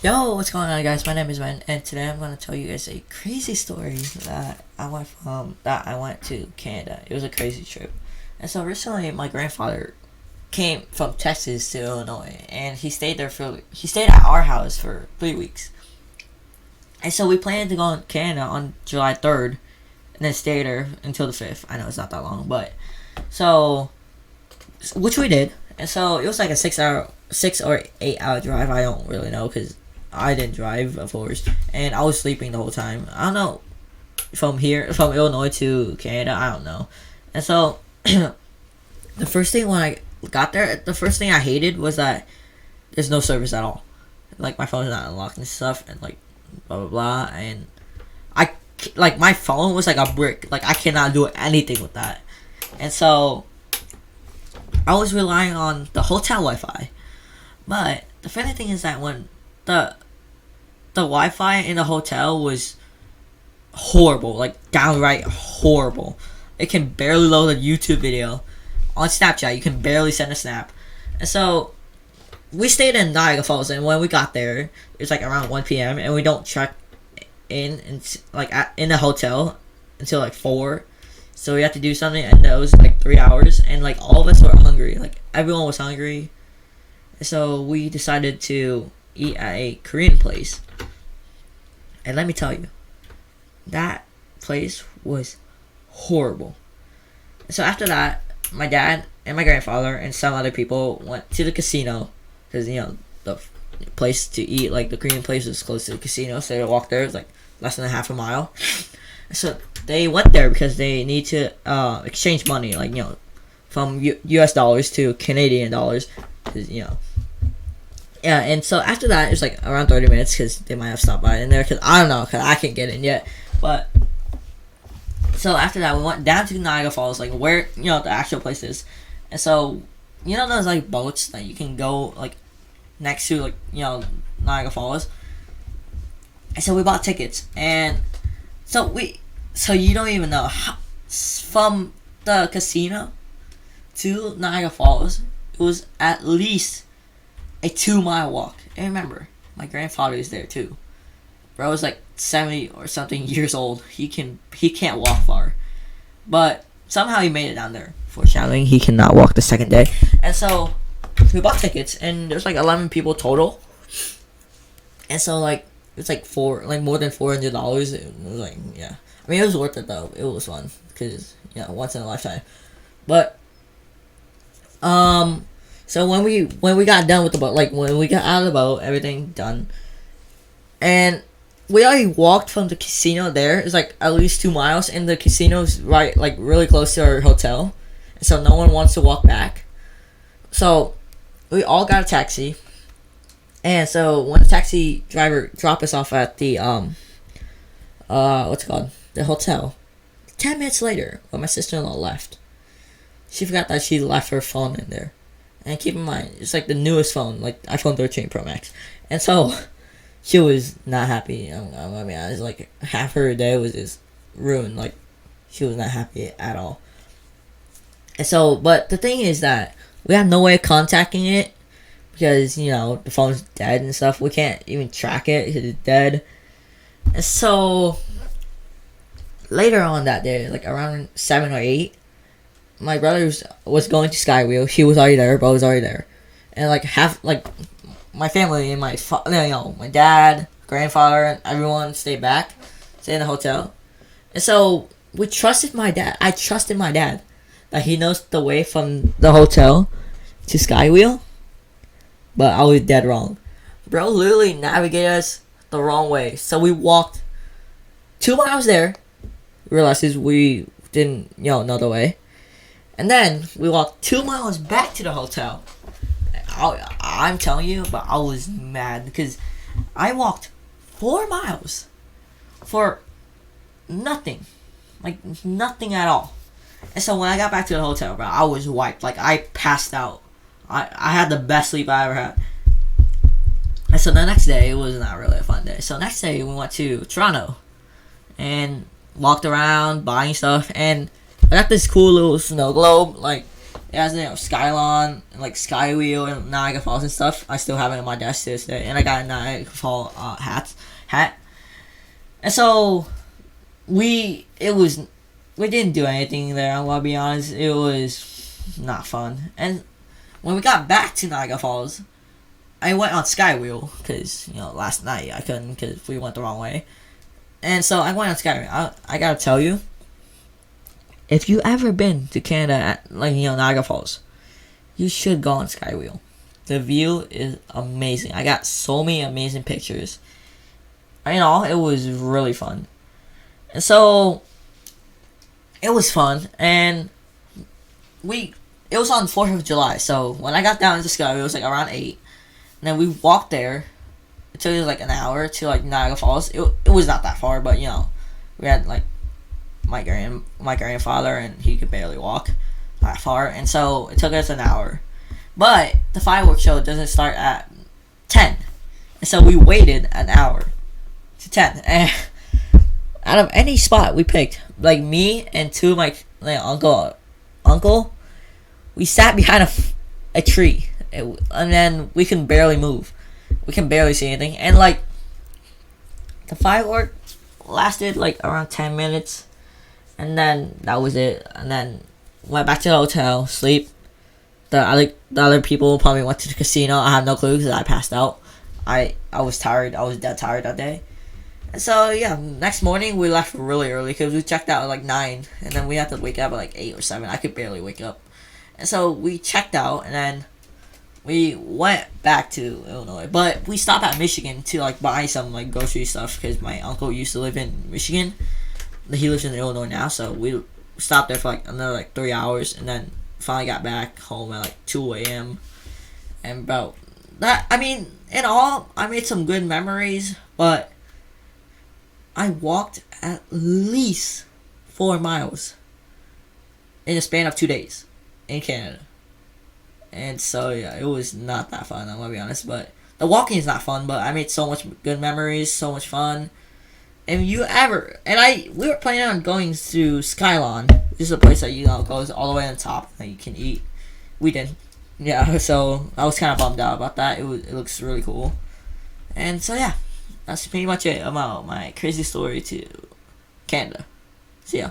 Yo, what's going on, guys? My name is Ben, and today I'm gonna tell you guys a crazy story that I went to Canada. It was a crazy trip, and so recently my grandfather came from Texas to Illinois, and he stayed at our house for 3 weeks, and so we planned to go to Canada on July 3rd, and then stay there until the 5th. I know it's not that long, but so which we did, and so it was like a 6 or 8 hour drive. I don't really know because I didn't drive, of course, and I was sleeping the whole time. I don't know from Illinois to Canada. I don't know, and so the first thing when I got there, the first thing I hated was that there's no service at all. Like my phone's not unlocked and stuff, and like blah blah blah, and like my phone was like a brick. Like I cannot do anything with that, and so I was relying on the hotel Wi-Fi. But the funny thing is that when the Wi-Fi in the hotel was horrible, like downright horrible. It can barely load a YouTube video on Snapchat. You can barely send a snap. And so we stayed in Niagara Falls, and when we got there, it was like around 1 p.m. and we don't check in in the hotel until like 4. So we had to do something, and that was like 3 hours, and like all of us were hungry. Like everyone was hungry. So we decided to eat at a Korean place. And let me tell you, that place was horrible. So after that, my dad and my grandfather and some other people went to the casino. Because, the place to eat, like the Korean place was close to the casino. So they walked there. It was like less than a half a mile. So they went there because they need to exchange money. Like, from US dollars to Canadian dollars. Yeah, and so after that, it was like around 30 minutes because they might have stopped by in there because I don't know, because I can't get in yet. But so after that, we went down to Niagara Falls, like where the actual place is. And so those like boats that you can go like next to, like Niagara Falls. And so we bought tickets, and so you don't even know how, from the casino to Niagara Falls, it was at least a 2-mile walk. And remember, my grandfather is there too. Bro is like 70 or something years old. He can't walk far, but somehow he made it down there. Fortunately, he cannot walk the second day. And so we bought tickets, and there's like 11 people total. And so like it's like more than $400. It was like, yeah. I mean, it was worth it though. It was fun because once in a lifetime. But so when we got done with the boat, like when we got out of the boat, everything done, and we already walked from the casino there. It's like at least 2 miles, and the casino's right, like really close to our hotel, and so no one wants to walk back. So we all got a taxi, and so when the taxi driver dropped us off at the what's it called, the hotel, 10 minutes later, when my sister-in-law left, she forgot that she left her phone in there. And keep in mind, it's like the newest phone, like iPhone 13 Pro Max. And so, she was not happy. I mean, it was like half her day was just ruined. Like, she was not happy at all. And so, but the thing is that we have no way of contacting it because, the phone's dead and stuff. We can't even track it because it's dead. And so, later on that day, like around 7 or 8, my brother was going to Skywheel. He was already there. Bro was already there, and like my family and my my dad, grandfather, and everyone stayed in the hotel. And so we trusted my dad. I trusted my dad that he knows the way from the hotel to Skywheel, but I was dead wrong. Bro literally navigated us the wrong way. So we walked 2 miles there. Realized we didn't know the way. And then we walked 2 miles back to the hotel. I'm telling you, but I was mad because I walked 4 miles for nothing. Like, nothing at all. And so when I got back to the hotel, bro, I was wiped. Like, I passed out. I had the best sleep I ever had. And so the next day, it was not really a fun day. So next day, we went to Toronto and walked around buying stuff, and I got this cool little snow globe. Like, It has Skylon and like Skywheel and Niagara Falls and stuff. I still have it on my desk to this day, and I got a Niagara Falls hat. And so we didn't do anything there. I want to be honest, it was not fun. And when we got back to Niagara Falls, I went on Skywheel because last night I couldn't because we went the wrong way. And so I went on Skywheel. I gotta tell you, if you ever been to Canada at Niagara Falls, you should go on Skywheel. The view is amazing. I got so many amazing pictures. It was really fun. And so it was fun, and it was on 4th of July. So when I got down to Skywheel, it was like around 8. And then we walked there. It took us like an hour to like Niagara Falls. It was not that far, but we had like my grandfather, and he could barely walk that far, and so it took us an hour. But the fireworks show doesn't start at 10, and so we waited an hour to 10. And out of any spot we picked, like me and two of my uncle, we sat behind a tree, and then we can barely move. We can barely see anything, and like the firework lasted like around 10 minutes, and then that was it. And then went back to the hotel, sleep. The other people probably went to the casino. I have no clue because I passed out. I was tired. I was dead tired that day. And so yeah, next morning we left really early because we checked out at like 9, and then we had to wake up at like 8 or 7. I could barely wake up, and so we checked out, and then we went back to Illinois. But we stopped at Michigan to like buy some like grocery stuff because my uncle used to live in Michigan. He lives in Illinois now, so we stopped there for like another like 3 hours, and then finally got back home at like 2 a.m. And about that, in all, I made some good memories, but I walked at least 4 miles in a span of 2 days in Canada. And so yeah, it was not that fun, I'm gonna be honest. But the walking is not fun, but I made so much good memories, so much fun. And we were planning on going to Skylon, which is a place that goes all the way on the top that you can eat. We didn't. Yeah, so I was kind of bummed out about that. It looks really cool. And so yeah, that's pretty much it about my crazy story to Canada. See ya.